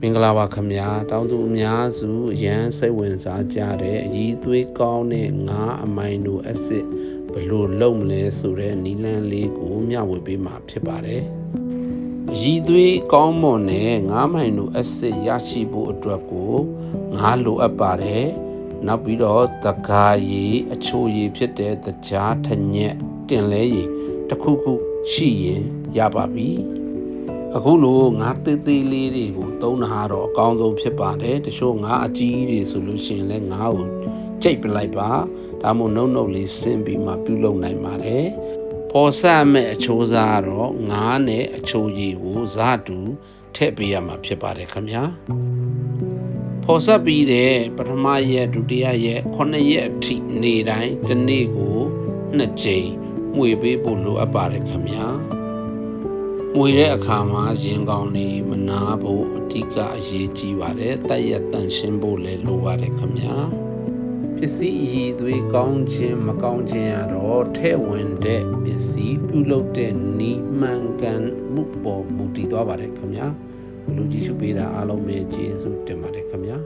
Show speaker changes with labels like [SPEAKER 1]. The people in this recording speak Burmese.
[SPEAKER 1] မင်္ဂလာပါခင်ဗျာတောင်းသူအများစုရန်စိတ်ဝင်စားကြတဲ့အရည်သွေးကောင်းတဲ့ငါးအမိုင်နိုအက်ဆစ်ဘယ်လိုလုပ်မလဲဆိုတဲ့နည်းလမ်းလေးကိုမျှဝေပေးမှာဖြစ်ပါတယ်အရည်သွေးကောင်းမွန်တဲ့ငါးမိုင်နိုအက်ဆစ်ရရှိဖို့အတွက်ကိုငါးလိုအပ်ပါတယ်နောက်ပြီးတော့တကားရည်အချိုရည်ဖြစ်တဲ့တကြားထညက်တင်လဲရည်တစ်ခုခုရှိရင်ရပါပြီအခုလိုငါးသေးသေးလေးတွေကိုသုံးတာတော့အကောင်းဆုံးဖြစ်ပါတယ်တချို့ငါးအကြီးတွေဆိုလို့ရှိရင်လည်းငါးကိုကြိတ်ပလိုက်ပါဒါမှမဟုတ်နှုတ်လေးဆင်းပြီးမှပြုလုပ်နိုင်ပါတယ်ပေါ်ဆက်မဲ့အချိုးစားတော့ငါးနဲ့အချိုရည်ကိုဇာတူထည့်ပေးရမှာဖြစ်ပါတယ်ခင်ဗျာပေါ်ဆက်ပြီးတဲ့ပထမရက်ဒုတိယရက်9ရက်အထိနေတိုင်းတစ်နေ့ကို2ကြိမ်မှွေပေးဖို့လိုအပ်ပါတယ်ခင်ဗျာမွေတဲ့အခါမှာရင်ကောင်းနေမနာဖို့အဓိကအရေးကြီးပါတယ်တက်ရတန်ရှင်းဖို့လည်းလိုပါတယ်ခင်ဗျာပစ္စည်းအည်သွေးကောင်းခြင်းမကောင်းခြင်းကတော့ထဲ့ဝင်တဲ့ပစ္စည်းပြုလုပ်တဲ့နီးမှန်ကန်မှုပေါ်မူတည်သွားပါတယ်ခင်ဗျာလူကြည့်ရှုပေးတာအားလုံးပဲကျေးဇူးတင်ပါတယ်ခင်ဗျာ